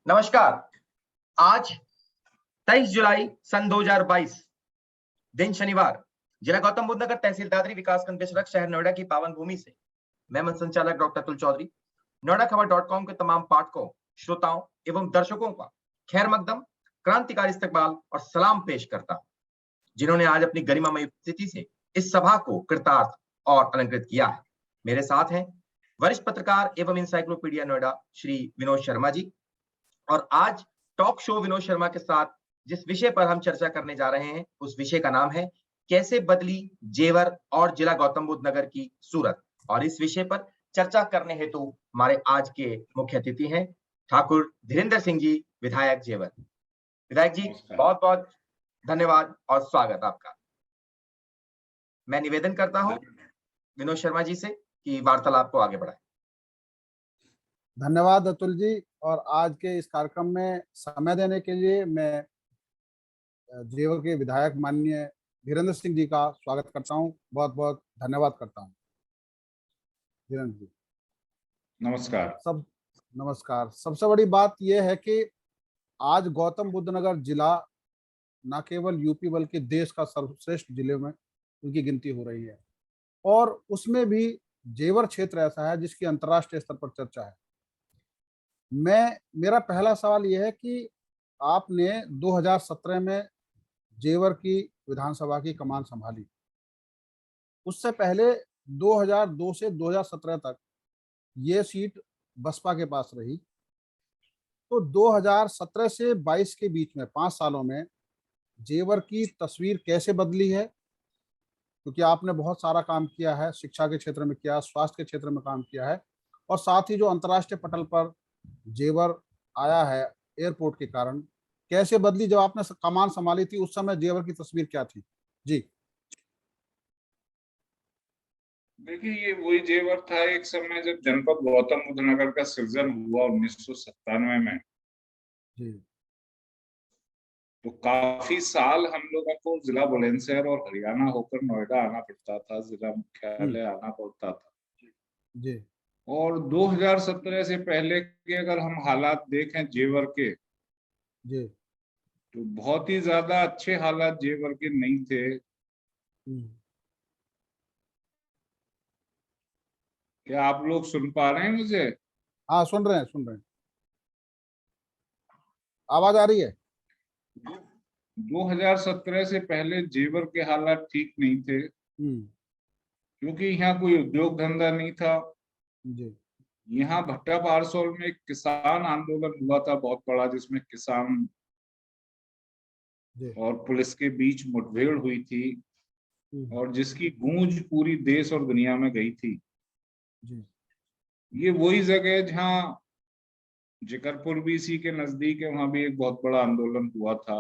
नमस्कार। आज 23 जुलाई सन 2022 दिन शनिवार, जिला गौतम बुद्ध नगर तहसील दादरी विकासखंड बिसरख शहर नोएडा की पावन भूमि से मैं मंच संचालक डॉक्टर अतुल चौधरी नोएडा खबर.com के तमाम पाठकों, श्रोताओं एवं दर्शकों का खैर मकदम, क्रांतिकारी इस्तकबाल और सलाम पेश करता हूं, जिन्होंने आज अपनी गरिमामय उपस्थिति से इस सभा को कृतार्थ और अलंकृत किया है। मेरे साथ हैं वरिष्ठ पत्रकार एवं इंसाइक्लोपीडिया नोएडा श्री विनोद शर्मा जी। और आज टॉक शो विनोद शर्मा के साथ जिस विषय पर हम चर्चा करने जा रहे हैं, उस विषय का नाम है कैसे बदली जेवर और जिला गौतम बुद्ध नगर की सूरत। और इस विषय पर चर्चा करने हेतु हमारे आज के मुख्य अतिथि हैं ठाकुर धीरेन्द्र सिंह जी, विधायक जेवर। विधायक जी, बहुत बहुत धन्यवाद और स्वागत आपका। मैं निवेदन करता हूं विनोद शर्मा जी से कि वार्तालाप को आगे बढ़ाएं। धन्यवाद अतुल जी, और आज के इस कार्यक्रम में समय देने के लिए मैं जेवर के विधायक माननीय धीरेन्द्र सिंह जी का स्वागत करता हूं। बहुत बहुत धन्यवाद करता हूं धीरेन्द्र जी। नमस्कार। नमस्कार। सबसे बड़ी बात यह है कि आज गौतम बुद्ध नगर जिला न केवल यूपी बल्कि देश का सर्वश्रेष्ठ जिले में उनकी गिनती हो रही है, और उसमें भी जेवर क्षेत्र ऐसा है जिसकी अंतर्राष्ट्रीय स्तर पर चर्चा है। मेरा पहला सवाल यह है कि आपने 2017 में जेवर की विधानसभा की कमान संभाली। उससे पहले 2002 से 2017 तक ये सीट बसपा के पास रही। तो 2017 से 22 के बीच में 5 सालों में जेवर की तस्वीर कैसे बदली है? क्योंकि आपने बहुत सारा काम किया है, शिक्षा के क्षेत्र में किया, स्वास्थ्य के क्षेत्र में काम किया है, और साथ ही जो अंतर्राष्ट्रीय पटल पर जेवर आया है एयरपोर्ट के कारण, कैसे बदली? जब आपने कमान संभाली थी उस समय जेवर की तस्वीर क्या थी? जी देखिए, ये वही जेवर था एक समय जब जनपद गौतम बुद्ध नगर का सृजन हुआ 1997 में। जी। तो काफी साल हम लोगों को जिला बुलंदशहर और हरियाणा होकर नोएडा आना पड़ता था, जिला मुख्यालय आना पड़ता था। जी। और 2017 से पहले के अगर हम हालात देखें जेवर के, जी, तो बहुत ही ज्यादा अच्छे हालात जेवर के नहीं थे। क्या आप लोग सुन पा रहे हैं मुझे? हाँ, सुन रहे हैं। आवाज आ रही है? 2017 से पहले जेवर के हालात ठीक नहीं थे, क्योंकि यहाँ कोई उद्योग धंधा नहीं था। जी। यहाँ भट्टा पारसोल में एक किसान आंदोलन हुआ था बहुत बड़ा, जिसमें किसान और पुलिस के बीच मुठभेड़ हुई थी, और जिसकी गूंज पूरी देश और दुनिया में गई थी। जी। ये वही जगह है जहाँ जिकरपुर भी इसी के नजदीक है, वहां भी एक बहुत बड़ा आंदोलन हुआ था।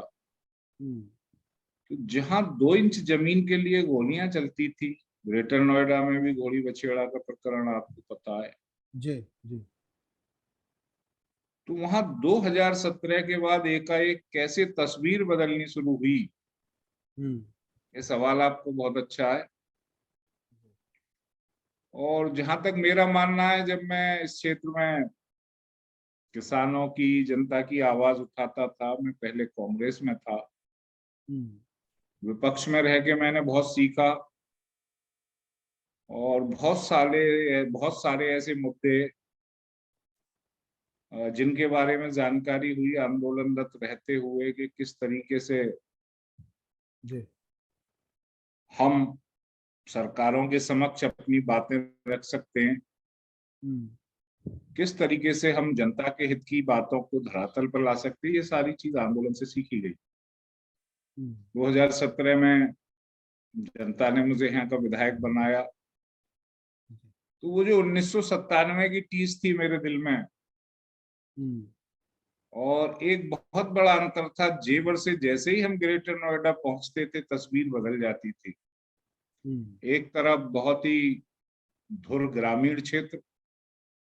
तो जहाँ 2 इंच जमीन के लिए गोलियां चलती थी, ग्रेटर नोएडा में भी घोड़ी बछेड़ा का प्रकरण आपको पता है। जी। जी। तो वहां 2017 के बाद एकाएक कैसे तस्वीर बदलनी शुरू हुई, ये सवाल आपको बहुत अच्छा है। और जहां तक मेरा मानना है, जब मैं इस क्षेत्र में किसानों की, जनता की आवाज उठाता था, मैं पहले कांग्रेस में था, विपक्ष में रह के मैंने बहुत सीखा, और बहुत सारे ऐसे मुद्दे जिनके बारे में जानकारी हुई आंदोलनरत रहते हुए कि किस तरीके से हम सरकारों के समक्ष अपनी बातें रख सकते हैं, किस तरीके से हम जनता के हित की बातों को धरातल पर ला सकते हैं। ये सारी चीज आंदोलन से सीखी गई। 2017 में जनता ने मुझे यहाँ का विधायक बनाया। तो वो जो 1997 की टीस थी मेरे दिल में, और एक बहुत बड़ा अंतर था, जेवर से जैसे ही हम ग्रेटर नोएडा पहुंचते थे तस्वीर बदल जाती थी। एक तरफ बहुत ही धुर ग्रामीण क्षेत्र,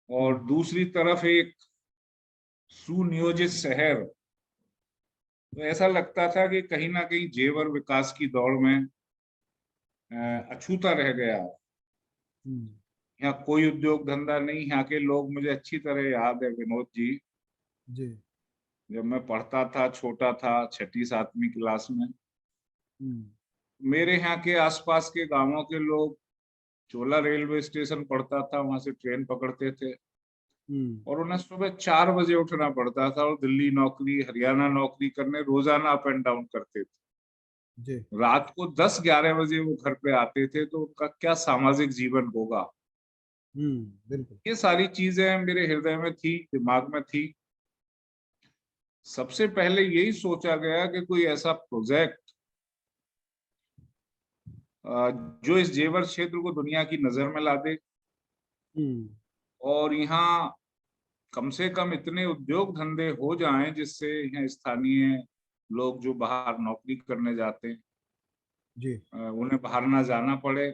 और दूसरी तरफ एक सुनियोजित शहर। तो ऐसा लगता था कि कहीं ना कहीं जेवर विकास की दौड़ में अछूता रह गया। यहाँ कोई उद्योग धंधा नहीं, यहाँ के लोग मुझे अच्छी तरह याद है विनोद जी। जब मैं पढ़ता था, छोटा था, 6ठी-7वीं क्लास में, मेरे यहाँ के आसपास के गांवों के लोग, चोला रेलवे स्टेशन पड़ता था, वहां से ट्रेन पकड़ते थे और उन्हें सुबह 4 बजे उठना पड़ता था और दिल्ली नौकरी, हरियाणा नौकरी करने रोजाना अप एंड डाउन करते थे। जी। रात को 10-11 बजे वो घर पे आते थे, तो उनका क्या सामाजिक जीवन होगा। बिल्कुल। ये सारी चीजें मेरे हृदय में थी, दिमाग में थी। सबसे पहले यही सोचा गया कि कोई ऐसा प्रोजेक्ट जो इस जेवर क्षेत्र को दुनिया की नजर में ला दे और यहाँ कम से कम इतने उद्योग धंधे हो जाएं जिससे यहाँ स्थानीय लोग जो बाहर नौकरी करने जाते हैं, जी। उन्हें बाहर ना जाना पड़े।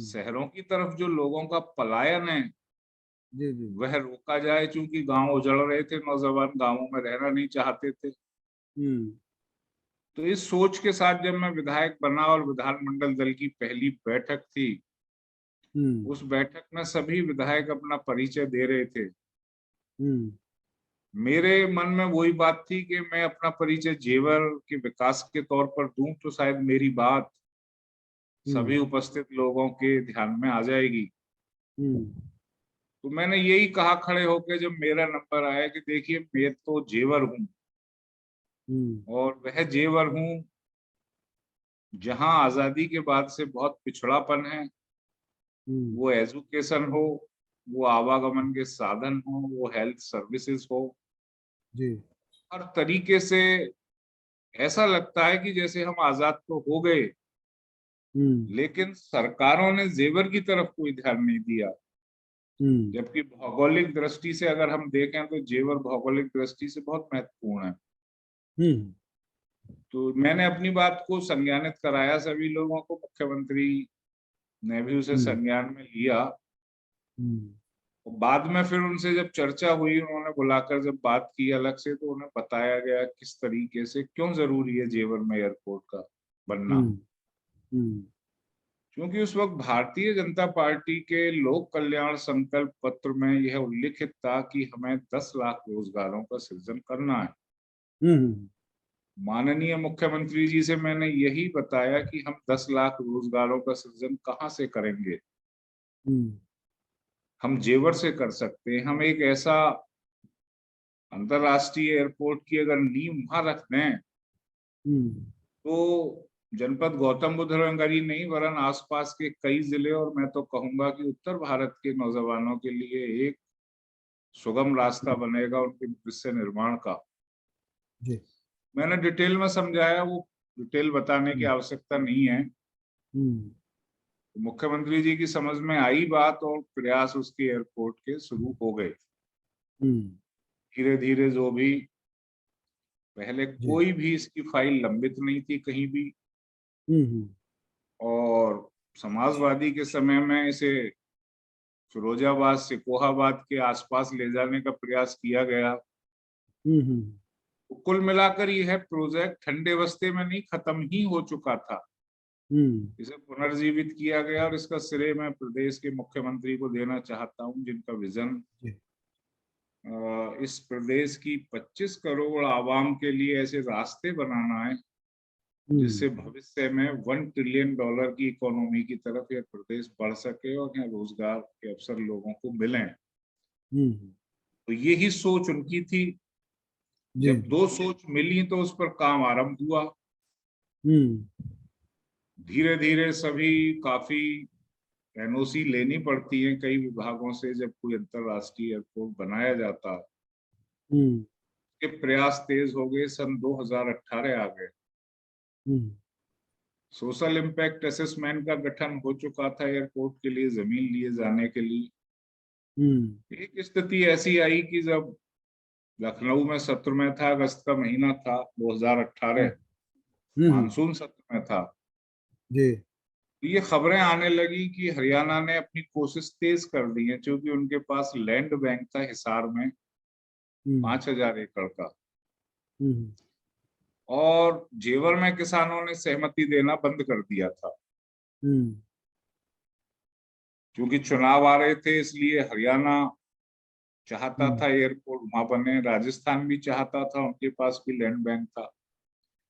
शहरों की तरफ जो लोगों का पलायन है जी जी। वह रोका जाए, क्योंकि गांव उजड़ रहे थे, नौजवान गांवों में रहना नहीं चाहते थे। तो इस सोच के साथ जब मैं विधायक बना और विधानमंडल दल की पहली बैठक थी, उस बैठक में सभी विधायक अपना परिचय दे रहे थे। मेरे मन में वही बात थी कि मैं अपना परिचय जेवर के विकास के तौर पर दूं तो शायद मेरी बात सभी उपस्थित लोगों के ध्यान में आ जाएगी। तो मैंने यही कहा खड़े होकर जब मेरा नंबर आया कि देखिए, मैं तो जेवर हूं और वह जेवर हूं जहां आजादी के बाद से बहुत पिछड़ापन है। वो एजुकेशन हो, वो आवागमन के साधन हो, वो हेल्थ सर्विसेज हो, जी। हर तरीके से ऐसा लगता है कि जैसे हम आजाद तो हो गए, लेकिन सरकारों ने जेवर की तरफ कोई ध्यान नहीं दिया। जबकि भौगोलिक दृष्टि से अगर हम देखें तो जेवर भौगोलिक दृष्टि से बहुत महत्वपूर्ण है। तो मैंने अपनी बात को संज्ञानित कराया सभी लोगों को, मुख्यमंत्री ने भी उसे संज्ञान में लिया। बाद में फिर उनसे जब चर्चा हुई, उन्होंने बुलाकर जब बात की अलग से, तो उन्हें बताया गया किस तरीके से, क्यों जरूरी है जेवर में एयरपोर्ट का बनना। क्योंकि उस वक्त भारतीय जनता पार्टी के लोक कल्याण संकल्प पत्र में यह उल्लिखित था कि हमें 10 लाख रोजगारों का सृजन करना है। माननीय मुख्यमंत्री जी से मैंने यही बताया कि हम 10 लाख रोजगारों का सृजन कहाँ से करेंगे। हम जेवर से कर सकते हैं। हम एक ऐसा अंतरराष्ट्रीय एयरपोर्ट की अगर नींव वहां रख दें तो जनपद गौतम बुद्ध नगर ही नहीं वरन आसपास के कई जिले, और मैं तो कहूंगा कि उत्तर भारत के नौजवानों के लिए एक सुगम रास्ता बनेगा उनके भविष्य निर्माण का। जी। मैंने डिटेल में समझाया, वो डिटेल बताने की आवश्यकता नहीं है। तो मुख्यमंत्री जी की समझ में आई बात और प्रयास उसके एयरपोर्ट के शुरू हो गए। धीरे धीरे जो भी, पहले कोई भी इसकी फाइल लंबित नहीं थी कहीं भी, और समाजवादी के समय में इसे फिरोजाबाद सिकोहाबाद के आसपास ले जाने का प्रयास किया गया। तो कुल मिलाकर यह प्रोजेक्ट ठंडे बस्ते में नहीं, खत्म ही हो चुका था। इसे पुनर्जीवित किया गया और इसका श्रेय मैं प्रदेश के मुख्यमंत्री को देना चाहता हूं, जिनका विजन इस प्रदेश की 25 करोड़ आवाम के लिए ऐसे रास्ते बनाना है जिससे भविष्य में $1 ट्रिलियन की इकोनॉमी की तरफ यह प्रदेश बढ़ सके और यहाँ रोजगार के अवसर लोगों को मिलें। तो यही सोच उनकी थी। जब दो सोच मिली तो उस पर काम आरंभ हुआ। धीरे धीरे सभी काफी एनओसी लेनी पड़ती है कई विभागों से जब कोई अंतरराष्ट्रीय एयरपोर्ट बनाया जाता। के प्रयास तेज हो गए। सन 2018 आ गए। सोशल इम्पैक्ट असेसमेंट का गठन हो चुका था एयरपोर्ट के लिए, जमीन लिए जाने के लिए। एक स्थिति ऐसी आई कि जब लखनऊ में सत्र में था, अगस्त का महीना था 2018, मानसून सत्र में था, जी। ये खबरें आने लगी कि हरियाणा ने अपनी कोशिश तेज कर दी है, क्योंकि उनके पास लैंड बैंक था हिसार में 5000 एकड़ का, और जेवर में किसानों ने सहमति देना बंद कर दिया था। क्योंकि चुनाव आ रहे थे, इसलिए हरियाणा चाहता था एयरपोर्ट वहां बने, राजस्थान भी चाहता था, उनके पास भी लैंड बैंक था।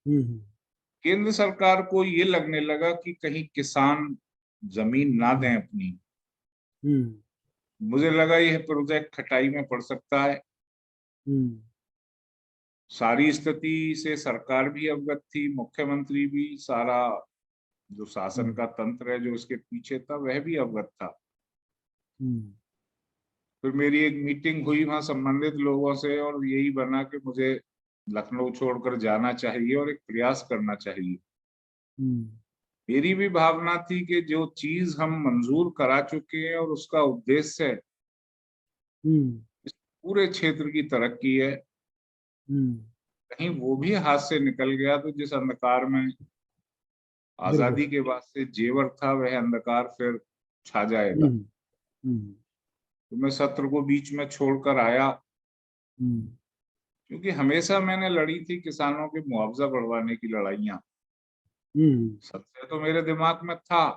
केंद्र सरकार को ये लगने लगा कि कहीं किसान जमीन ना दें अपनी। मुझे लगा यह प्रोजेक्ट खटाई में पड़ सकता है। सारी स्थिति से सरकार भी अवगत थी, मुख्यमंत्री भी, सारा जो शासन का तंत्र है जो उसके पीछे था वह भी अवगत था। फिर मेरी एक मीटिंग हुई वहां संबंधित लोगों से और यही बना कि मुझे लखनऊ छोड़कर जाना चाहिए और एक प्रयास करना चाहिए। मेरी भी भावना थी कि जो चीज हम मंजूर करा चुके हैं और उसका उद्देश्य इस पूरे क्षेत्र की तरक्की है, कहीं वो भी हाथ से निकल गया तो जिस अंधकार में आजादी के बाद से जेवर था वह अंधकार फिर छा जाएगा। तो मैं सत्र को बीच में छोड़कर आया, क्योंकि हमेशा मैंने लड़ी थी किसानों के मुआवजा बढ़वाने की लड़ाइयां। सबसे तो मेरे दिमाग में था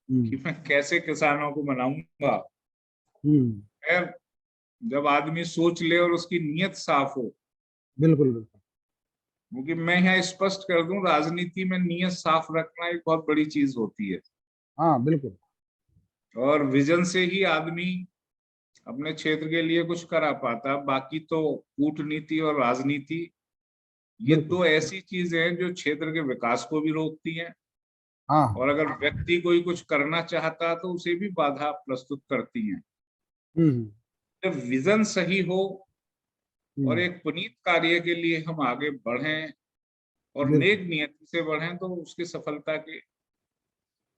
कि मैं कैसे किसानों को मनाऊंगा। खैर, जब आदमी सोच ले और उसकी नीयत साफ हो, बिल्कुल बिल्कुल, क्योंकि मैं यहाँ स्पष्ट कर दूं, राजनीति में नीयत साफ रखना एक बहुत बड़ी चीज होती है। हाँ बिल्कुल, और विजन से ही आदमी अपने क्षेत्र के लिए कुछ करा पाता। बाकी तो कूटनीति और राजनीति, ये दो ऐसी चीजें हैं जो क्षेत्र के विकास को भी रोकती हैं, हाँ, और अगर व्यक्ति कोई कुछ करना चाहता तो उसे भी बाधा प्रस्तुत करती हैं। जब विजन सही हो और एक पुनीत कार्य के लिए हम आगे बढ़ें और नेक नियति से बढ़ें तो उसकी सफलता के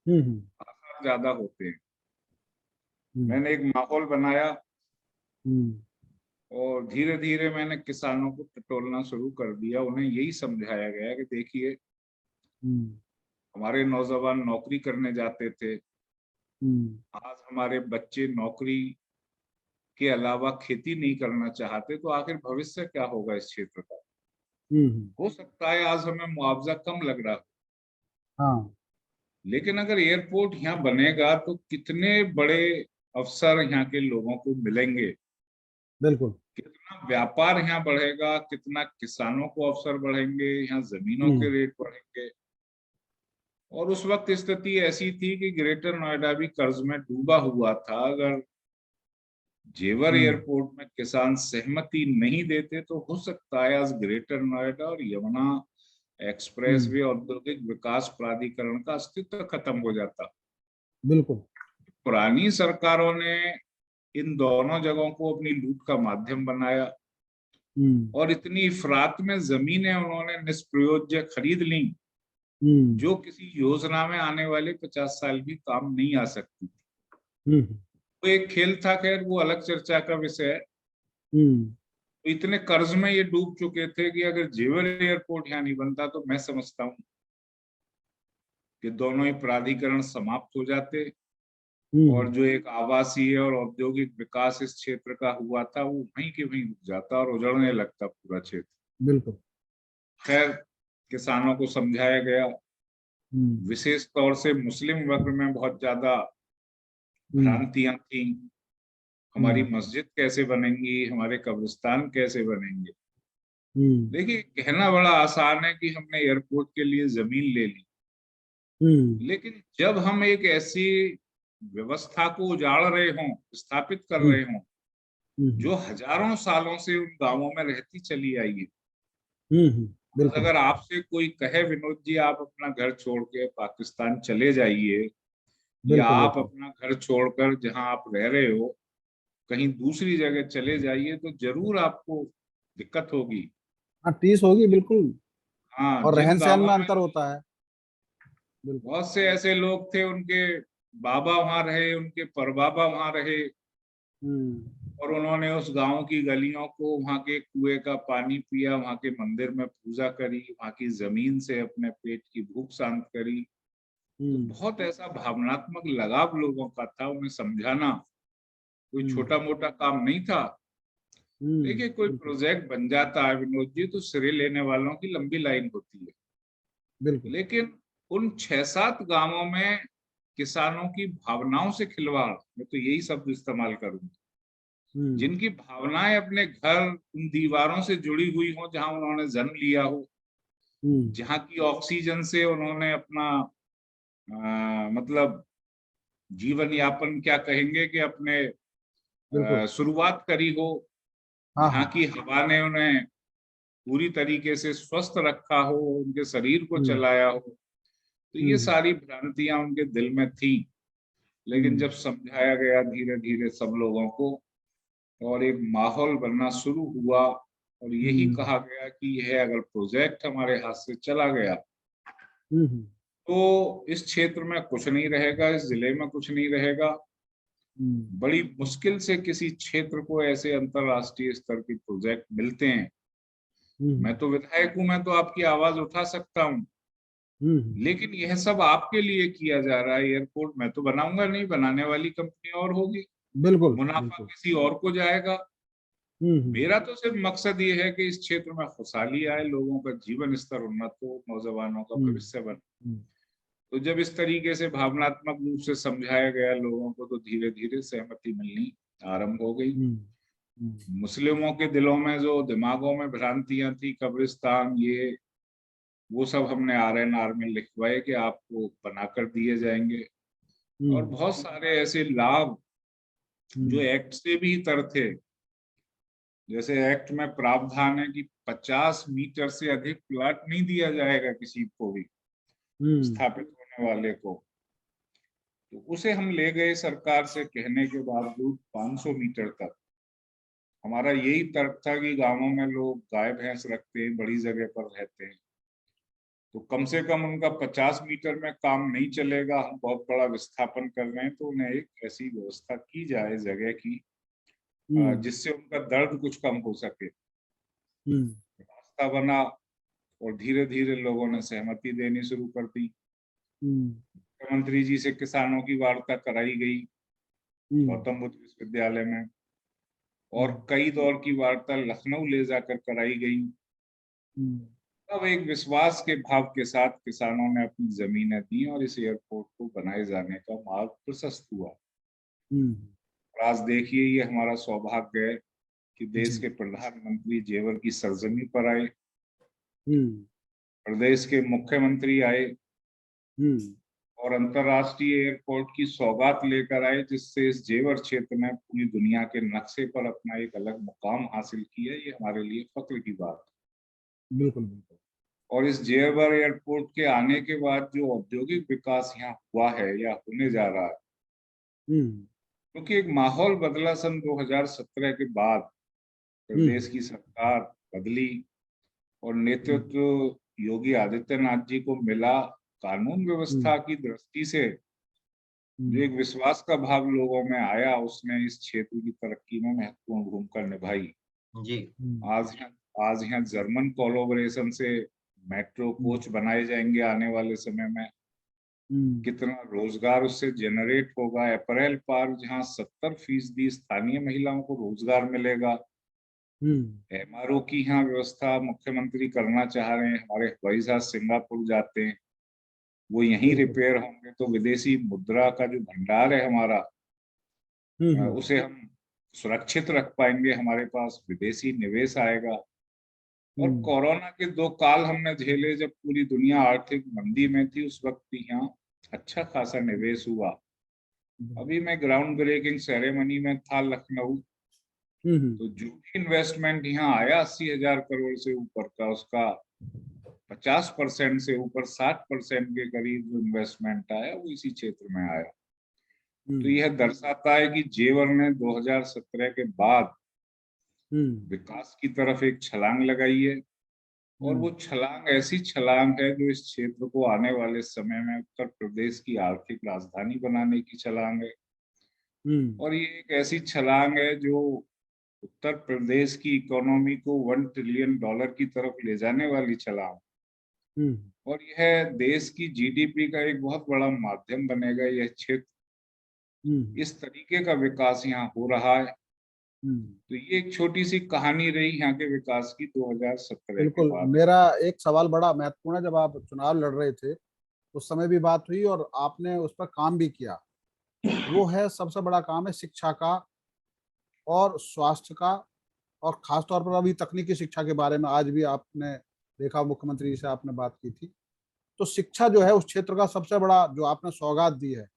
आसार ज्यादा होते हैं। मैंने एक माहौल बनाया और धीरे धीरे मैंने किसानों को टटोलना शुरू कर दिया। उन्हें यही समझाया गया कि देखिए, हमारे नौजवान नौकरी करने जाते थे, आज हमारे बच्चे नौकरी के अलावा खेती नहीं करना चाहते, तो आखिर भविष्य क्या होगा इस क्षेत्र का। हो सकता है आज हमें मुआवजा कम लग रहा हो, हाँ, लेकिन अगर एयरपोर्ट यहाँ बनेगा तो कितने बड़े अवसर यहाँ के लोगों को मिलेंगे, बिल्कुल, कितना व्यापार यहाँ बढ़ेगा, कितना किसानों को अवसर बढ़ेंगे, यहाँ जमीनों के रेट बढ़ेंगे। और उस वक्त स्थिति ऐसी थी कि ग्रेटर नोएडा भी कर्ज में डूबा हुआ था। अगर जेवर एयरपोर्ट में किसान सहमति नहीं देते तो हो सकता है आज ग्रेटर नोएडा और यमुना एक्सप्रेस वे औद्योगिक विकास प्राधिकरण का अस्तित्व खत्म हो जाता। बिल्कुल, पुरानी सरकारों ने इन दोनों जगहों को अपनी लूट का माध्यम बनाया और इतनी इफरात में जमीनें उन्होंने निष्प्रयोज्य खरीद ली जो किसी योजना में आने वाले 50 साल भी काम नहीं आ सकती थी। वो एक खेल था, खैर वो अलग चर्चा का विषय है। तो इतने कर्ज में ये डूब चुके थे कि अगर जेवर एयरपोर्ट यहाँ नहीं बनता तो मैं समझता हूँ कि दोनों ही प्राधिकरण समाप्त हो जाते और जो एक आवासीय और औद्योगिक विकास इस क्षेत्र का हुआ था वो वहीं के वहीं रुक जाता और उजड़ने लगता पूरा क्षेत्र। बिल्कुल, खैर, किसानों को समझाया गया, विशेष तौर से मुस्लिम वर्ग में बहुत ज्यादा भ्रांतियां थी। हमारी मस्जिद कैसे बनेंगी, हमारे कब्रिस्तान कैसे बनेंगे। देखिए, कहना बड़ा आसान है कि हमने एयरपोर्ट के लिए जमीन ले ली, लेकिन जब हम एक ऐसी व्यवस्था को उजाड़ रहे हों, स्थापित कर रहे हों जो हजारों सालों से उन गांवों में रहती चली आई है, अगर आपसे कोई कहे विनोद जी आप अपना घर छोड़ के पाकिस्तान चले जाइए या आप अपना घर छोड़कर जहां आप रह रहे हो कहीं दूसरी जगह चले जाइए, तो जरूर आपको दिक्कत होगी। हाँ, टीस होगी बिल्कुल। हाँ, और जिन रहन सहन में गांवों में अंतर होता है। बहुत से ऐसे लोग थे, उनके बाबा वहां रहे, उनके परबाबा वहां रहे और उन्होंने उस गांव की गलियों को, वहां के कुएं का पानी पिया, वहां के मंदिर में पूजा करी, वहां की जमीन से अपने पेट की भूख शांत करी। तो बहुत ऐसा भावनात्मक लगाव लोगों का था। उन्हें समझाना कोई छोटा मोटा काम नहीं था। देखिए, कोई प्रोजेक्ट बन जाता है विनोद जी तो श्रेय लेने वालों की लंबी लाइन होती है, लेकिन उन 6-7 गांवों में किसानों की भावनाओं से खिलवाड़, मैं तो यही शब्द इस्तेमाल करूंगा, जिनकी भावनाएं अपने घर उन दीवारों से जुड़ी हुई हो जहां उन्होंने जन्म लिया हो, जहां की ऑक्सीजन से उन्होंने अपना मतलब जीवन यापन क्या कहेंगे कि अपने बिल्कुल। शुरुआत करी हो, हाँ जहाँ हाँ। की हवा ने उन्हें पूरी तरीके से स्वस्थ रखा हो, उनके शरीर को चलाया हो, तो ये सारी भ्रांतियां उनके दिल में थी। लेकिन जब समझाया गया धीरे धीरे सब लोगों को और एक माहौल बनना शुरू हुआ और यही कहा गया कि यह अगर प्रोजेक्ट हमारे हाथ से चला गया तो इस क्षेत्र में कुछ नहीं रहेगा, इस जिले में कुछ नहीं रहेगा। बड़ी मुश्किल से किसी क्षेत्र को ऐसे अंतरराष्ट्रीय स्तर के प्रोजेक्ट मिलते हैं। मैं तो विधायक हूं, मैं तो आपकी आवाज उठा सकता हूं, लेकिन यह सब आपके लिए किया जा रहा है। एयरपोर्ट मैं तो बनाऊंगा नहीं, बनाने वाली कंपनी और होगी, बिल्कुल मुनाफा बिल्कुल। किसी और को जाएगा। मेरा तो सिर्फ मकसद ये है कि इस क्षेत्र में खुशहाली आए, लोगों का जीवन स्तर उन्नत हो, नौजवानों का भविष्य बने। तो जब इस तरीके से भावनात्मक रूप से समझाया गया लोगों को, तो धीरे धीरे सहमति मिलनी आरंभ हो गई। मुस्लिमों के दिलों में जो दिमागों में भ्रांतियां थी, कब्रिस्तान ये वो सब हमने RNR में लिखवाए कि आपको बनाकर दिए जाएंगे। और बहुत सारे ऐसे लाभ जो एक्ट से भी तर थे, जैसे एक्ट में प्रावधान है कि 50 मीटर से अधिक प्लाट नहीं दिया जाएगा किसी को भी स्थापित होने वाले को। तो उसे हम ले गए सरकार से कहने के बावजूद 500 मीटर तक। हमारा यही तर्क था कि गांवों में लोग गाय भैंस रखते हैं, बड़ी जगह पर रहते हैं, तो कम से कम उनका 50 मीटर में काम नहीं चलेगा। हम बहुत बड़ा विस्थापन कर रहे हैं, तो उन्हें एक ऐसी व्यवस्था की जाए जगह की जिससे उनका दर्द कुछ कम हो सके। रास्ता बना और धीरे धीरे लोगों ने सहमति देनी शुरू कर दी। मुख्यमंत्री जी से किसानों की वार्ता कराई गई गौतम बुद्ध विश्वविद्यालय में, और कई दौर की वार्ता लखनऊ ले जाकर कराई गई। तब एक विश्वास के भाव के साथ किसानों ने अपनी जमीनें दी और इस एयरपोर्ट को बनाए जाने का मार्ग प्रशस्त हुआ। आज देखिए, ये हमारा सौभाग्य है कि देश के प्रधानमंत्री जेवर की सरजमी पर आए, प्रदेश के मुख्यमंत्री आए और अंतर्राष्ट्रीय एयरपोर्ट की सौगात लेकर आए, जिससे इस जेवर क्षेत्र ने पूरी दुनिया के नक्शे पर अपना एक अलग मुकाम हासिल किया। ये हमारे लिए फख्र की बात है। बिल्कुल बिल्कुल। और इस जेवर एयरपोर्ट के आने के बाद जो औद्योगिक विकास यहाँ हुआ है या होने जा रहा है, क्योंकि एक माहौल बदला सन 2017 के बाद। प्रदेश की सरकार बदली और नेतृत्व योगी आदित्यनाथ जी को मिला। कानून व्यवस्था की दृष्टि से जो एक विश्वास का भाव लोगों में आया, उसने इस क्षेत्र की तरक्की में महत्वपूर्ण भूमिका निभाई। जी। आज यहाँ जर्मन कोलैबोरेशन से मेट्रो कोच बनाए जाएंगे आने वाले समय में। कितना रोजगार उससे जनरेट होगा। अप्रैल पार जहाँ 70% स्थानीय महिलाओं को रोजगार मिलेगा। MRO की यहाँ व्यवस्था मुख्यमंत्री करना चाह रहे हैं। हमारे हवाई जहाज सिंगापुर जाते हैं, वो यहीं रिपेयर होंगे, तो विदेशी मुद्रा का जो भंडार है हमारा, उसे हम सुरक्षित रख पाएंगे। हमारे पास विदेशी निवेश आएगा। और कोरोना के 2 काल हमने झेले, जब पूरी दुनिया आर्थिक मंदी में थी, उस वक्त यहाँ अच्छा खासा निवेश हुआ। अभी मैं ग्राउंड ब्रेकिंग सेरेमनी में था लखनऊ, तो जो भी इन्वेस्टमेंट यहाँ आया 80,000 करोड़ से ऊपर का, उसका 50% से ऊपर 60% के करीब जो इन्वेस्टमेंट आया वो इसी क्षेत्र में आया। तो यह दर्शाता है कि जेवर ने 2017 के बाद विकास की तरफ एक छलांग लगाई है। और वो छलांग ऐसी छलांग है जो इस क्षेत्र को आने वाले समय में उत्तर प्रदेश की आर्थिक राजधानी बनाने की छलांग है। और ये एक ऐसी छलांग है जो उत्तर प्रदेश की इकोनॉमी को $1 ट्रिलियन की तरफ ले जाने वाली छलांग। और यह देश की GDP का एक बहुत बड़ा माध्यम बनेगा। यह क्षेत्र, इस तरीके का विकास यहाँ हो रहा है। तो ये एक छोटी सी कहानी रही यहाँ के विकास की 2017 बिल्कुल। के बाद। मेरा एक सवाल बड़ा महत्वपूर्ण है, जब आप चुनाव लड़ रहे थे उस समय भी बात हुई और आपने उस पर काम भी किया, वो है सबसे बड़ा काम है शिक्षा का और स्वास्थ्य का, और खास तौर पर अभी तकनीकी शिक्षा के बारे में आज भी आपने देखा, मुख्यमंत्री जी से आपने बात की थी। तो शिक्षा जो है उस क्षेत्र का सबसे बड़ा जो आपने सौगात दी है,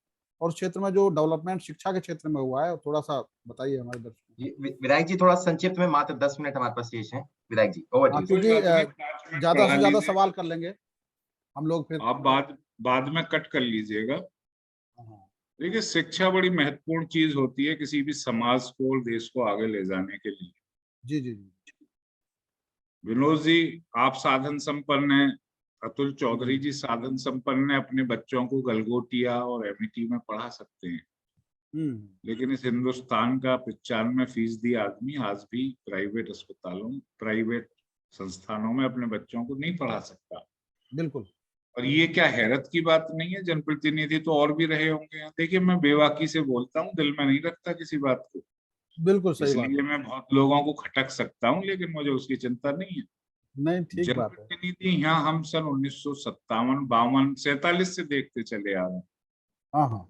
और उस क्षेत्र में जो डेवलपमेंट शिक्षा के क्षेत्र में हुआ है, थोड़ा सा बताइए हमारे दर्शकों को। विधायक जी थोड़ा संक्षिप्त में, मात्र 10 मिनट हमारे पास शेष है। विधायक जी, ओवर टू हाँ, यू। कोई क्योंकि बात नहीं, 5 मिनट ज्यादा बढ़ा से ज्यादा लीजिए, सवाल कर लेंगे हम लोग फिर। आप बाद बाद में कट कर लीजिएगा। हाँ, देखिए, शिक्षा बड़ी महत्वपूर्ण चीज होती है किसी भी समाज को और देश को आगे ले जाने के लिए। जी जी जी। विनोद जी, आप साधन संपन्न हैं, अतुल चौधरी हम्म, जी साधन संपन्न है, अपने बच्चों को गलगोटिया और एमईटी में पढ़ा सकते हैं। हम्म, लेकिन इस हिंदुस्तान का 95% आदमी आज भी प्राइवेट अस्पतालों, प्राइवेट संस्थानों में अपने बच्चों को नहीं पढ़ा सकता। बिल्कुल। और ये क्या हैरत की बात नहीं है? जनप्रतिनिधि तो और भी रहे होंगे यहाँ। देखिए, मैं बेबाकी से बोलता हूँ, दिल में नहीं रखता किसी बात को, बिल्कुल सही बात इसलिए है। मैं बहुत लोगों को खटक सकता हूँ, लेकिन मुझे उसकी चिंता नहीं है। नहीं, ठीक बात है। जनप्रतिनिधि यहाँ हम सन 1957, 52, 47 से देखते चले आ रहे हैं। हाँ हाँ।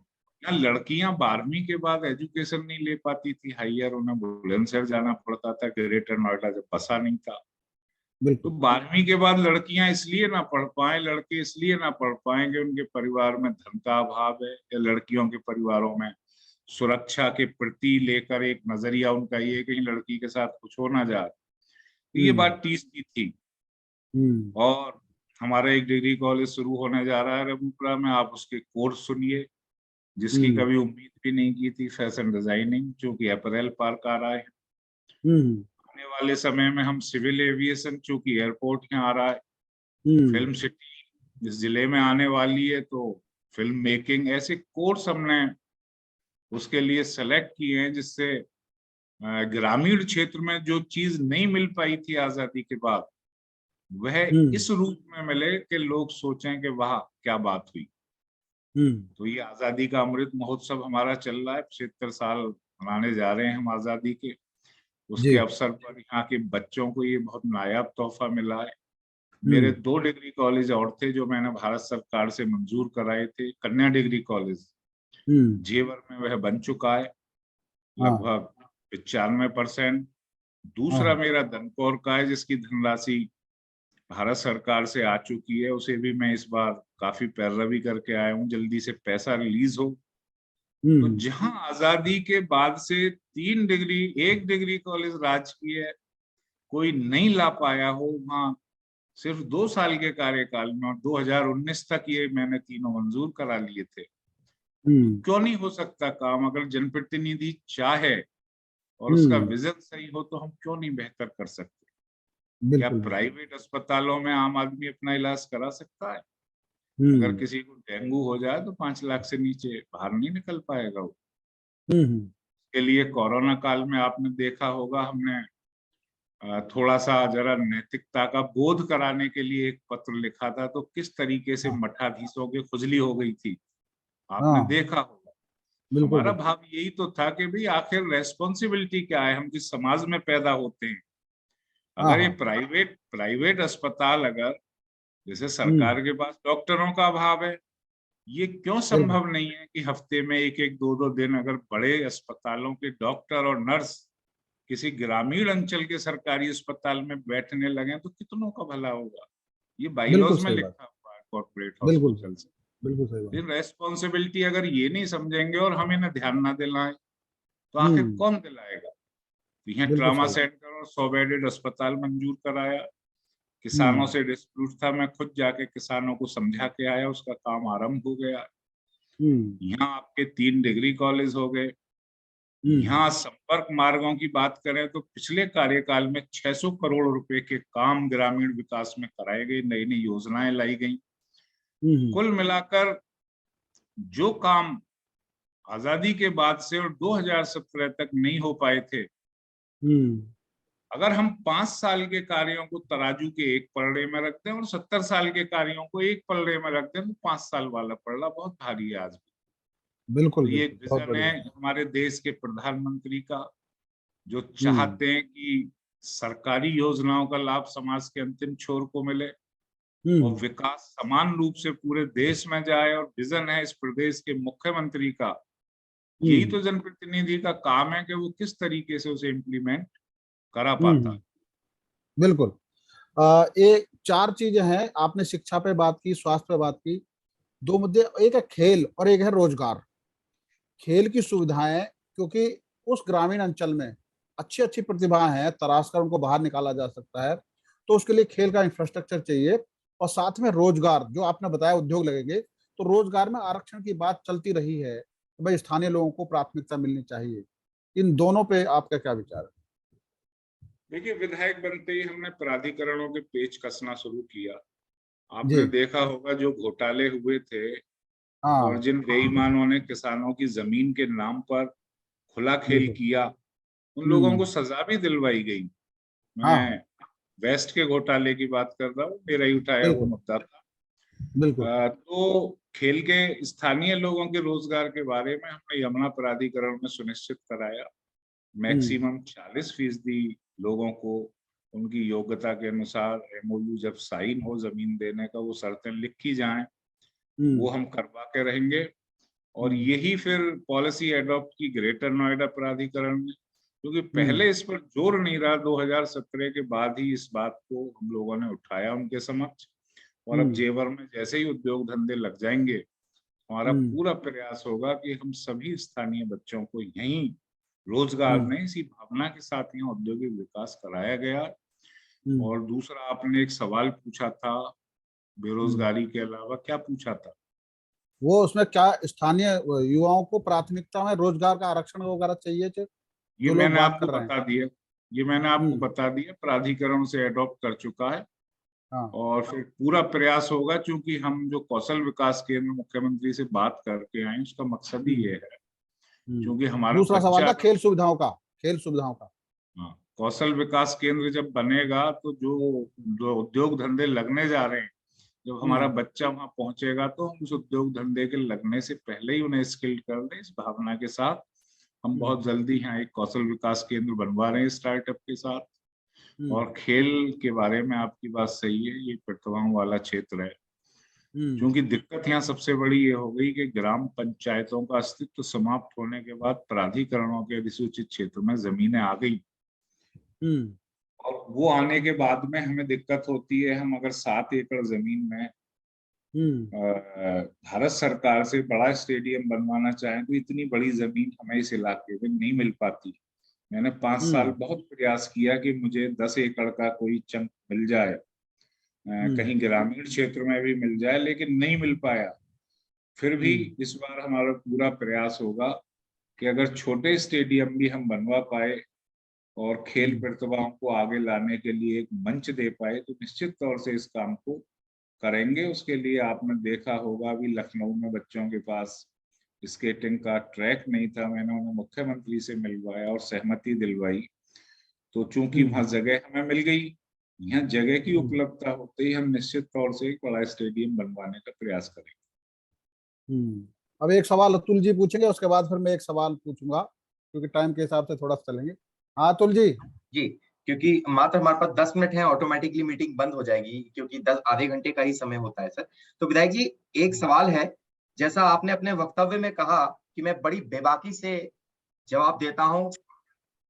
यहाँ लड़कियां 12वीं के बाद एजुकेशन नहीं ले पाती थी हाईयर, उन्हें बुलंदशहर जाना पड़ता था, ग्रेटर नोएडा जब बसा नहीं था। तो बिल्कुल। 12वीं के बाद लड़कियां इसलिए ना पढ़ पाए, लड़के इसलिए ना पढ़ पाएंगे, उनके परिवार में धन का अभाव है, या लड़कियों के परिवारों में सुरक्षा के प्रति लेकर एक नजरिया उनका ये है कहीं लड़की के साथ कुछ हो ना जाए। तो ये हम्म बात 30 की थी। हम्म और हमारा एक डिग्री कॉलेज शुरू होने जा रहा है रघुपुरा में, आप उसके कोर्स सुनिए, जिसकी हम्म कभी उम्मीद भी नहीं की थी, फैशन डिजाइनिंग, जो कि अपरेल पार्क आ रहा है। हम्म आने वाले समय में हम सिविल एविएशन, चूंकि एयरपोर्ट यहाँ आ रहा है, हम्म फिल्म सिटी इस जिले में आने वाली है, तो फिल्म मेकिंग, ऐसे कोर्स हमने उसके लिए सेलेक्ट किए हैं, जिससे ग्रामीण क्षेत्र में जो चीज नहीं मिल पाई थी आजादी के बाद, वह हम्म इस रूप में मिले कि लोग सोचें कि वाह क्या बात हुई। हम्म तो ये आजादी का अमृत महोत्सव हमारा चल रहा है, 75 साल मनाने जा रहे हैं हम आजादी के। उसके जी। अवसर पर यहाँ के बच्चों को ये बहुत नायाब तोहफा मिला है। मेरे हम्म 2 डिग्री कॉलेज और थे जो मैंने भारत सरकार से मंजूर कराए थे। कन्या डिग्री कॉलेज हम्म जेवर में वह बन चुका है हाँ लगभग 95%। हाँ दूसरा हाँ। मेरा धनकौर का है, जिसकी धनराशि भारत सरकार से आ चुकी है, उसे भी मैं इस बार काफी पैरवी करके आया हूँ, जल्दी से पैसा रिलीज हो। तो हम्म जहां आजादी के बाद से 3 डिग्री, 1 डिग्री कॉलेज राजकीय कोई नहीं ला पाया हो, वहां सिर्फ 2 साल के कार्यकाल में, और 2019 तक ये मैंने तीनों मंजूर करा लिए थे। तो हम्म क्यों नहीं हो सकता काम? अगर जनप्रतिनिधि चाहे और उसका हम्म विजन सही हो, तो हम क्यों नहीं बेहतर कर सकते? क्या बिल्कुल बिल्कुल। प्राइवेट अस्पतालों में आम आदमी अपना इलाज करा सकता है? अगर हम्म किसी को डेंगू हो जाए तो 5 लाख से नीचे बाहर नहीं निकल पाएगा वो। हम्म के लिए कोरोना काल में आपने देखा होगा, हमने थोड़ा सा जरा नैतिकता का बोध कराने के लिए एक पत्र लिखा था, तो किस तरीके से हाँ मठाधीशों की खुजली हो गई थी, आपने हाँ, देखा होगा। बिल्कुल हमारा बिल्कुल। भाव यही तो था कि भाई आखिर रेस्पॉन्सिबिलिटी क्या है, हम जिस समाज में पैदा होते हैं। हाँ अगर ये हाँ। प्राइवेट प्राइवेट अस्पताल, अगर जैसे हम्म सरकार के पास डॉक्टरों का अभाव है, ये क्यों बिल्कुल। संभव नहीं है कि हफ्ते में एक एक दो दो दिन अगर बड़े अस्पतालों के डॉक्टर और नर्स किसी ग्रामीण अंचल के सरकारी अस्पताल में बैठने लगे, तो कितनों का भला होगा? ये बिल्कुल बाईलॉज में सही बात। लिखा हुआ है कॉर्पोरेट बिल्कुल हॉस्पिटल से। बिल्कुल सही बात। फिर रेस्पॉन्सिबिलिटी अगर ये नहीं समझेंगे और हमें ना ध्यान ना दिलाएं, तो आखिर हम्म कौन दिलाएगा? तो यहाँ बिल्कुल ट्रामा सही बात। सेंटर और 100 बेडेड अस्पताल मंजूर कराया। किसानों हम्म से डिस्प्यूट था, मैं खुद जाके किसानों को समझा के आया, उसका काम आरंभ हो गया। हम्म यहाँ आपके 3 डिग्री कॉलेज हो गए। हम्म यहाँ संपर्क मार्गों की बात करें तो पिछले कार्यकाल में 600 करोड़ रुपए के काम ग्रामीण विकास में कराए गए, नई नई योजनाएं लाई गई। हम्म कुल मिलाकर जो काम आजादी के बाद से और 2017 तक नहीं हो पाए थे, हम्म अगर हम 5 साल के कार्यों को तराजू के एक पलड़े में रख दें और 70 साल के कार्यों को एक पलड़े में रख दें, तो 5 साल वाला पलड़ा बहुत भारी है आज भी। बिल्कुल तो ये एक बिल्कुल, बहुत विजन है बढ़िया। हमारे देश के प्रधानमंत्री का, जो हम्म चाहते हैं कि सरकारी योजनाओं का लाभ समाज के अंतिम छोर को मिले और हम्म विकास समान रूप से पूरे देश में जाए। और विजन है इस प्रदेश के मुख्यमंत्री का यही तो जनप्रतिनिधि का काम है कि वो किस तरीके से उसे इम्प्लीमेंट करा हम्म, पाता। बिल्कुल। ये चार चीजें हैं, आपने शिक्षा पे बात की, स्वास्थ्य पे बात की, दो मुद्दे, एक है खेल और एक है रोजगार। खेल की सुविधाएं, क्योंकि उस ग्रामीण अंचल में अच्छी अच्छी प्रतिभाएं हैं, तराश कर उनको बाहर निकाला जा सकता है, तो उसके लिए खेल का इंफ्रास्ट्रक्चर चाहिए। और साथ में रोजगार, जो आपने बताया उद्योग लगेंगे, तो रोजगार में आरक्षण की बात चलती रही है, तो भाई स्थानीय लोगों को प्राथमिकता मिलनी चाहिए। इन दोनों पे आपका क्या विचार है? देखिए, विधायक बनते ही हमने प्राधिकरणों के पेच कसना शुरू किया। जी। आपने देखा होगा जो घोटाले हुए थे और हाँ, जिन बेईमानों ने किसानों की जमीन के नाम पर खुला खेल बिल्कुल। किया, उन लोगों हम्म। को सजा भी दिलवाई गई। हाँ, हाँ, मैं वेस्ट के घोटाले की बात कर रहा हूँ, मेरा ही उठाया हुआ बिल्कुल मुद्दा था। बिल्कुल। तो खेल के स्थानीय लोगों के रोजगार के बारे में हमने यमुना प्राधिकरण में सुनिश्चित कराया। हम्म। मैक्सिमम 40% लोगों को उनकी योग्यता के अनुसार एमओयू जब साइन हो जमीन देने का, वो शर्तें लिखी जाएं, वो हम्म। हम करवा के रहेंगे। और हम्म। यही फिर पॉलिसी एडॉप्ट की ग्रेटर नोएडा प्राधिकरण ने, क्योंकि हम्म। पहले इस पर जोर नहीं रहा। 2017 के बाद ही इस बात को हम लोगों ने उठाया उनके समक्ष। और अब हम्म। जेवर में जैसे ही उद्योग धंधे लग जाएंगे, हमारा हम्म। पूरा प्रयास होगा कि हम सभी स्थानीय बच्चों को यहीं रोजगार हम्म। में इसी भावना के साथ यहाँ औद्योगिक विकास कराया गया। हम्म। और दूसरा, आपने एक सवाल पूछा था, हम्म। बेरोजगारी के अलावा क्या पूछा था? वो उसमें क्या स्थानीय युवाओं को प्राथमिकता में रोजगार का आरक्षण वगैरह चाहिए थे, ये जो लोग मैंने बात आपको कर रहे हैं? बता दिया। ये मैंने आपको हम्म। बता दिया, प्राधिकरण से अडॉप्ट कर चुका है। हाँ। और फिर पूरा प्रयास होगा, क्योंकि हम जो कौशल विकास केंद्र मुख्यमंत्री से बात करके आए, उसका मकसद ही हम्म। ये है। हम्म। क्योंकि हमारा दूसरा सवाल बच्चा था अगर, खेल सुविधाओं का। खेल सुविधाओं का। हाँ, कौशल विकास केंद्र जब बनेगा तो जो जो उद्योग धंधे लगने जा रहे हैं, जब हमारा हम्म। बच्चा वहां पहुंचेगा तो हम उस उद्योग धंधे के लगने से पहले ही उन्हें स्किल्ड कर दें, इस भावना के साथ हम हम्म। बहुत जल्दी यहाँ एक कौशल विकास केंद्र बनवा रहे हैं स्टार्टअप के साथ। हम्म। और खेल के बारे में आपकी बात सही है, ये प्रतिभाओं वाला क्षेत्र है। हम्म। क्योंकि दिक्कत यहाँ सबसे बड़ी ये हो गई कि ग्राम पंचायतों का अस्तित्व समाप्त होने के बाद प्राधिकरणों के अधिसूचित क्षेत्र में जमीनें आ गई। हम्म। और वो आने के बाद में हमें दिक्कत होती है, हम अगर 7 एकड़ जमीन में हम्म। भारत सरकार से बड़ा स्टेडियम बनवाना चाहें तो इतनी बड़ी जमीन हमें इस इलाके में नहीं मिल पाती। मैंने 5 साल हम्म। बहुत प्रयास किया कि मुझे 10 एकड़ का कोई चंक मिल जाए, हम्म। कहीं ग्रामीण क्षेत्र में भी मिल जाए, लेकिन नहीं मिल पाया। फिर भी हम्म। इस बार हमारा पूरा प्रयास होगा कि अगर छोटे स्टेडियम भी हम बनवा पाए और खेल हम्म। प्रतिभाओं को आगे लाने के लिए एक मंच दे पाए, तो निश्चित तौर से इस काम को करेंगे। उसके लिए आपने देखा होगा, अभी लखनऊ में बच्चों के पास स्केटिंग का ट्रैक नहीं था, मैंने उन्हें मुख्यमंत्री से मिलवाया और सहमति दिलवाई। तो चूंकि हम्म। वहां जगह हमें मिल गई, यहाँ जगह की हम्म। उपलब्धता होते ही हम निश्चित तौर से एक बड़ा स्टेडियम बनवाने का प्रयास करेंगे। अब एक सवाल अतुल जी पूछेंगे, उसके बाद फिर मैं एक सवाल पूछूंगा, क्योंकि टाइम के हिसाब से थोड़ा सा चलेंगे। हाँ अतुल जी। जी, क्योंकि मात्र हमारे पास 10 मिनट है, ऑटोमेटिकली मीटिंग बंद हो जाएगी, क्योंकि 10 आधे घंटे का ही समय होता है सर। तो विधायक जी, एक सवाल है। जैसा आपने अपने वक्तव्य में कहा कि मैं बड़ी बेबाकी से जवाब देता हूं,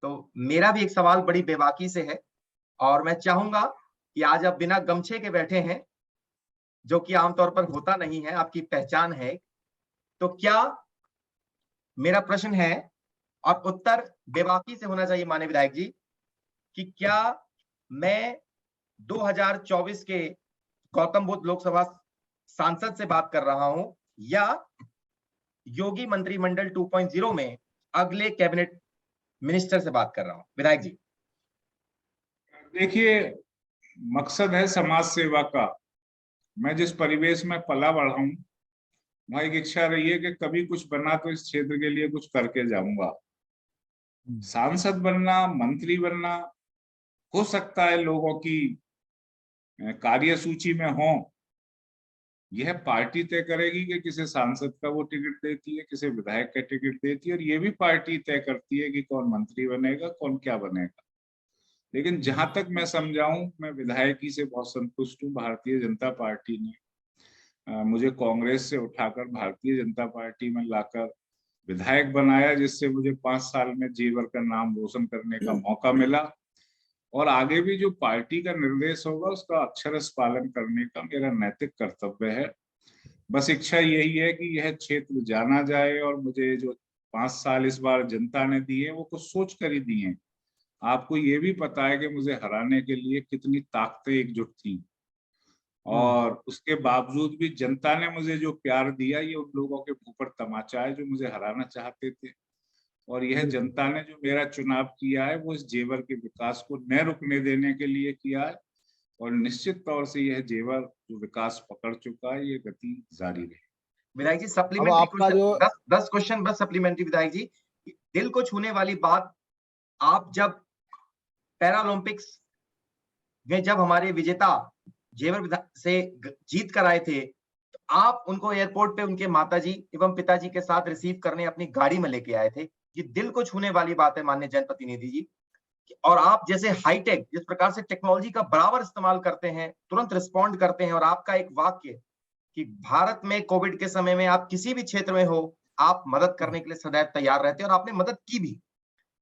तो मेरा भी एक सवाल बड़ी बेबाकी से है। और मैं चाहूंगा कि आज आप बिना गमछे के बैठे हैं, जो कि आमतौर पर होता नहीं है, आपकी पहचान है। तो क्या, मेरा प्रश्न है और उत्तर बेबाकी से होना चाहिए माननीय विधायक जी, कि क्या मैं 2024 के गौतम बुद्ध लोकसभा सांसद से बात कर रहा हूं, या योगी मंत्रिमंडल 2.0 में अगले कैबिनेट मिनिस्टर से बात कर रहा हूं विधायक जी? देखिए, मकसद है समाज सेवा का। मैं जिस परिवेश में पला बढ़ा हूं, वहाँ एक इच्छा रही है कि कभी कुछ बना तो इस क्षेत्र के लिए कुछ करके जाऊंगा। सांसद बनना, मंत्री बनना, हो सकता है लोगों की कार्य सूची में हो। यह पार्टी तय करेगी कि किसे सांसद का वो टिकट देती है, किसे विधायक का टिकट देती है, और ये भी पार्टी तय करती है कि कौन मंत्री बनेगा, कौन क्या बनेगा। लेकिन जहां तक मैं समझाऊं, मैं विधायकी से बहुत संतुष्ट हूँ। भारतीय जनता पार्टी ने मुझे कांग्रेस से उठाकर भारतीय जनता पार्टी में लाकर विधायक बनाया, जिससे मुझे 5 साल में जेवर का नाम रोशन करने का मौका मिला। और आगे भी जो पार्टी का निर्देश होगा उसका अक्षरश पालन करने का मेरा नैतिक कर्तव्य है। बस इच्छा यही है कि यह क्षेत्र जाना जाए, और मुझे जो 5 साल इस बार जनता ने दिए वो कुछ सोच कर ही दिए। आपको ये भी पता है कि मुझे हराने के लिए कितनी ताकतें एकजुट थी, और उसके बावजूद भी जनता ने मुझे जो प्यार दिया, ये उन लोगों के मुंह पर तमाचा है जो मुझे हराना चाहते थे। और यह जनता ने जो मेरा चुनाव किया है वो इस जेवर के विकास को न रुकने देने के लिए किया है, और निश्चित तौर से यह जेवर जो विकास पकड़ चुका है, ये गति जारी रहे। विधायक जी अब सप्लीमेंट्री आपका जो क्वेश्चन 10 क्वेश्चन बस सप्लीमेंट्री। विधायक जी, दिल को छूने वाली बात, आप जब पैरालंपिक्स में जब हमारे विजेता जेवर से जीत कर आए थे, तो आप उनको एयरपोर्ट पे उनके माताजी एवं पिताजी के साथ रिसीव करने अपनी गाड़ी में लेके आए थे। ये दिल को छूने वाली बात है माननीय जनप्रतिनिधि जी। और आप जैसे हाईटेक, जिस प्रकार से टेक्नोलॉजी का बराबर इस्तेमाल करते हैं, तुरंत रिस्पॉन्ड करते हैं, और आपका एक वाक्य कि भारत में कोविड के समय में आप किसी भी क्षेत्र में हो, आप मदद करने के लिए सदैव तैयार रहते हैं, और आपने मदद की भी।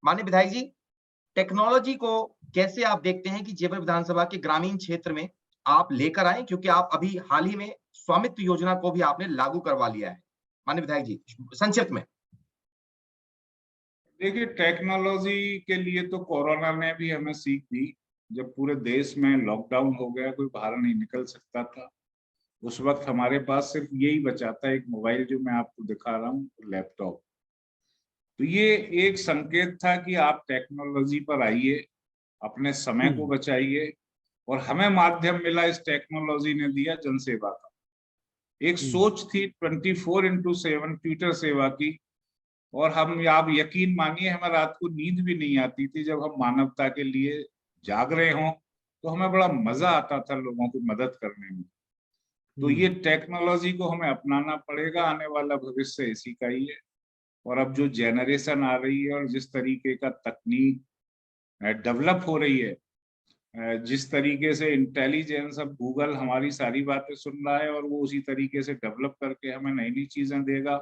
माननीय विधायक जी, टेक्नोलॉजी को कैसे आप देखते हैं कि जेवर विधानसभा के ग्रामीण क्षेत्र में आप लेकर आए, क्योंकि आप अभी हाल ही में स्वामित्व योजना को भी आपने लागू करवा लिया है। माननीय विधायक जी, संक्षिप्त में। देखिए, टेक्नोलॉजी के लिए तो कोरोना ने भी हमें सीख दी। जब पूरे देश में लॉकडाउन हो गया, कोई बाहर नहीं निकल सकता था, उस वक्त हमारे पास सिर्फ यही बचा था, एक मोबाइल जो मैं आपको दिखा रहा हूँ, लैपटॉप। तो ये एक संकेत था कि आप टेक्नोलॉजी पर आइए, अपने समय को बचाइए, और हमें माध्यम मिला इस टेक्नोलॉजी ने दिया जनसेवा का। एक सोच थी 24/7 ट्विटर सेवा की, और हम, आप यकीन मानिए, हमें रात को नींद भी नहीं आती थी। जब हम मानवता के लिए जाग रहे हों तो हमें बड़ा मजा आता था लोगों की मदद करने में। तो ये टेक्नोलॉजी को हमें अपनाना पड़ेगा, आने वाला भविष्य इसी का ही है। और अब जो जेनरेशन आ रही है और जिस तरीके का तकनीक डेवलप हो रही है, जिस तरीके से इंटेलिजेंस, अब गूगल हमारी सारी बातें सुन रहा है और वो उसी तरीके से डेवलप करके हमें नई नई चीजें देगा।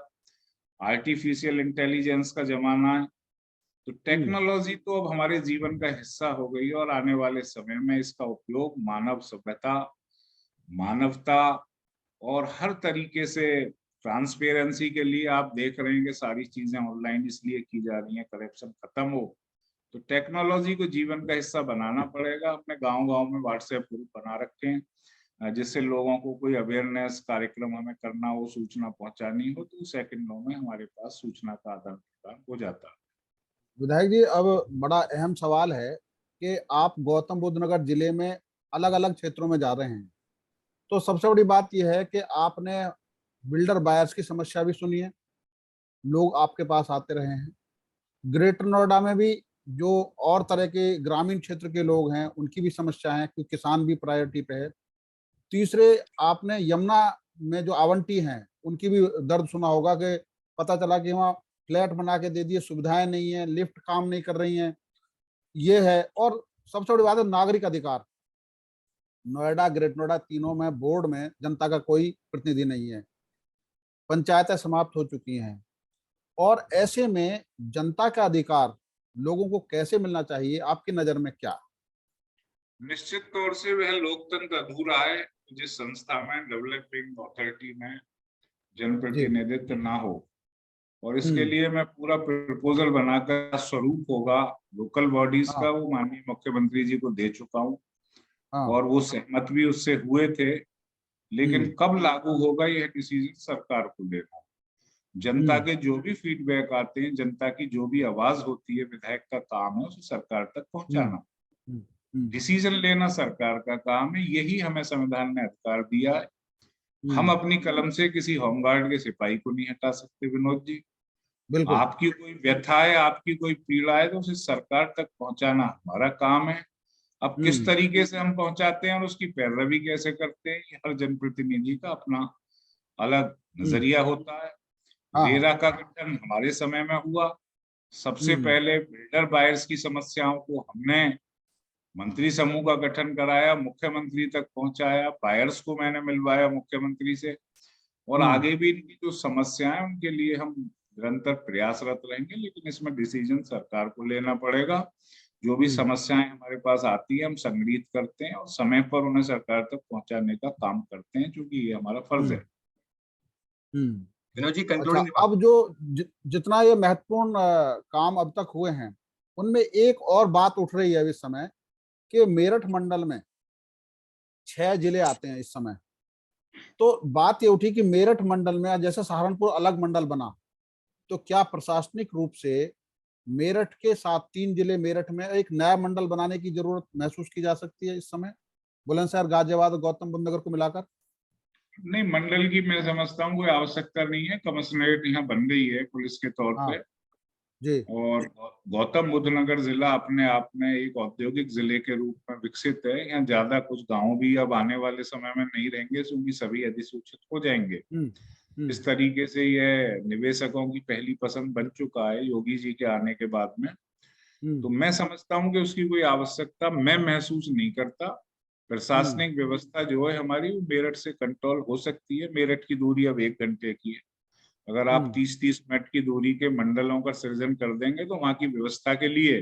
आर्टिफिशियल इंटेलिजेंस का जमाना है, तो टेक्नोलॉजी तो अब हमारे जीवन का हिस्सा हो गई है, और आने वाले समय में इसका उपयोग मानव सभ्यता, मानवता और हर तरीके से ट्रांसपेरेंसी के लिए, आप देख रहे हैं कि सारी चीजें ऑनलाइन इसलिए की जा रही हैं, करप्शन खत्म हो। तो टेक्नोलॉजी को जीवन का हिस्सा बनाना पड़ेगा। अपने गांव-गांव में व्हाट्सएप ग्रुप बना रखे हैं, जिससे लोगों को कोई अवेयरनेस कार्यक्रम हमें करना हो, सूचना पहुंचानी हो, तो सेकंडों में हमारे पास सूचना का आदान प्रदान हो जाता है। विधायक जी, अब बड़ा अहम सवाल है कि आप गौतम बुद्ध नगर जिले में अलग अलग क्षेत्रों में जा रहे हैं, तो सबसे बड़ी बात यह है कि आपने बिल्डर बायर्स की समस्या भी सुनी है, लोग आपके पास आते रहे हैं। ग्रेटर नोएडा में भी जो और तरह के ग्रामीण क्षेत्र के लोग हैं उनकी भी समस्या है, क्योंकि किसान भी प्रायोरिटी पे है। तीसरे, आपने यमुना में जो आवंटी हैं उनकी भी दर्द सुना होगा कि पता चला कि वहाँ फ्लैट बना के दे दिए, सुविधाएं नहीं है, लिफ्ट काम नहीं कर रही हैं, ये है। और सबसे बड़ी बात है नागरिक अधिकार। नोएडा, ग्रेटर नोएडा तीनों में बोर्ड में जनता का कोई प्रतिनिधि नहीं है, पंचायतें समाप्त हो चुकी हैं, और ऐसे में जनता का अधिकार लोगों को कैसे मिलना चाहिए, आपकी नजर में क्या? निश्चित तौर से वह लोकतंत्र अधूरा है जिस संस्था में, डेवलपिंग अथॉरिटी में जनप्रतिनिधित्व ना हो। और इसके लिए मैं पूरा प्रपोजल बनाकर, स्वरूप होगा लोकल बॉडीज का, वो माननीय मुख्यमंत्री जी को दे चुका हूँ, और वो सहमत भी उससे हुए थे। लेकिन कब लागू होगा यह डिसीजन सरकार को लेना। जनता के जो भी फीडबैक आते हैं, जनता की जो भी आवाज होती है, विधायक का काम है उसे सरकार तक पहुंचाना। डिसीजन लेना सरकार का काम है, यही हमें संविधान ने अधिकार दिया है। हम अपनी कलम से किसी होमगार्ड के सिपाही को नहीं हटा सकते विनोद जी। बिल्कुल। आपकी कोई व्यथा है, आपकी कोई पीड़ा है, तो उसे सरकार तक पहुंचाना हमारा काम है। अब किस तरीके से हम पहुंचाते हैं और उसकी पैरवी कैसे करते हैं, ये हर जनप्रतिनिधि का अपना अलग नजरिया होता है। रेरा का गठन हमारे समय में हुआ। सबसे पहले बिल्डर बायर्स की समस्याओं को हमने मंत्री समूह का गठन कराया, मुख्यमंत्री तक पहुंचाया, बायर्स को मैंने मिलवाया मुख्यमंत्री से, और आगे भी इनकी जो समस्याएं उनके लिए हम निरंतर प्रयासरत रहेंगे, लेकिन इसमें डिसीजन सरकार को लेना पड़ेगा। जो भी समस्याएं हमारे पास आती है हम संग्रहित करते हैं और समय पर उन्हें सरकार तक पहुंचाने का काम करते हैं, क्योंकि ये हमारा फर्ज है। विनोद जी, अच्छा, कंक्लूडिंग अब जो जितना ये महत्वपूर्ण काम अब तक हुए हैं, उनमें एक और बात उठ रही है इस समय कि मेरठ मंडल में 6 जिले आते हैं इस समय। तो बात ये उठी कि मेरठ मंडल में जैसे सहारनपुर अलग मंडल बना, तो क्या प्रशासनिक रूप से मेरठ के साथ 3 जिले मेरठ में एक नया मंडल बनाने की जरूरत महसूस की जा सकती है इस समय, बुलंदशहर, गाजियाबाद और गौतम बुद्ध नगर को मिलाकर? नहीं, मंडल की मैं समझता हूँ कोई आवश्यकता नहीं है। कमिश्नरेट यहाँ बन गई है पुलिस के तौर हाँ पे, जी। और गौतम बुद्ध नगर जिला अपने आप में एक औद्योगिक जिले के रूप में विकसित है। यहाँ ज्यादा कुछ गांव भी अब आने वाले समय में नहीं रहेंगे, क्योंकि सभी अधिसूचित हो जाएंगे। इस तरीके से यह निवेशकों की पहली पसंद बन चुका है योगी जी के आने के बाद में। तो मैं समझता हूँ कि उसकी कोई आवश्यकता मैं महसूस नहीं करता। प्रशासनिक व्यवस्था जो है हमारी, वो मेरठ से कंट्रोल हो सकती है। मेरठ की दूरी अब 1 घंटे की है। अगर आप 30-30 मिनट की दूरी के मंडलों का सृजन कर देंगे तो वहां की व्यवस्था के लिए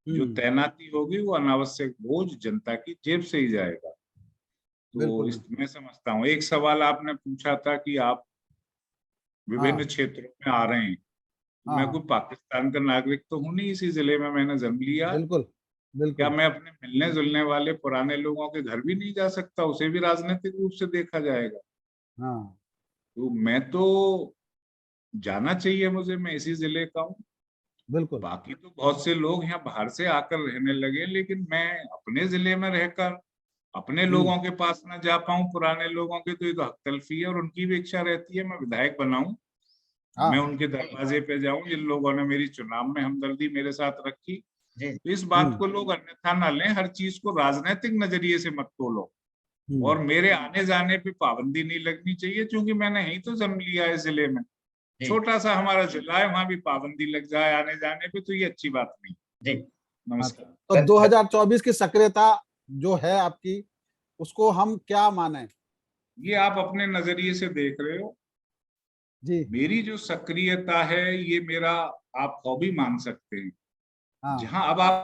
जो तैनाती होगी वो अनावश्यक बोझ जनता की जेब से ही जाएगा। तो मैं समझता हूँ। एक सवाल आपने पूछा था कि आप विभिन्न क्षेत्रों में आ रहे हैं, तो मैं कोई पाकिस्तान का नागरिक तो हूं नहीं। इसी जिले में मैंने जन्म लिया। बिल्कुल क्या बिल्कुल। मैं अपने मिलने जुलने वाले पुराने लोगों के घर भी नहीं जा सकता? उसे भी राजनीतिक रूप से देखा जाएगा। हाँ तो मैं तो जाना चाहिए मुझे, मैं इसी जिले का हूँ। बिल्कुल। बाकी तो बहुत से लोग यहाँ बाहर से आकर रहने लगे, लेकिन मैं अपने जिले में रहकर अपने लोगों के पास ना जा पाऊं, पुराने लोगों के, तो ये तो हक तलफी है। और उनकी भी इच्छा रहती है मैं विधायक बनाऊं, मैं उनके दरवाजे पे जाऊं। जिन लोगों ने मेरी चुनाव में हमदर्दी मेरे साथ रखी, तो इस बात को लोग अन्यथा ना लें। हर चीज को राजनीतिक नजरिए से मत तोलो। और मेरे आने जाने पे पाबंदी नहीं लगनी चाहिए, क्योंकि मैंने यही तो जन्म लिया है जिले में। छोटा सा हमारा जिला है, वहां भी पाबंदी लग जाए आने जाने पे, तो ये अच्छी बात नहीं। जी, नमस्कार। तो 2024 की सक्रियता जो है आपकी, उसको हम क्या माने? ये आप अपने नजरिए से देख रहे हो। जी मेरी जो सक्रियता है ये मेरा आप हॉबी मान सकते हैं। हाँ। जहां अब आप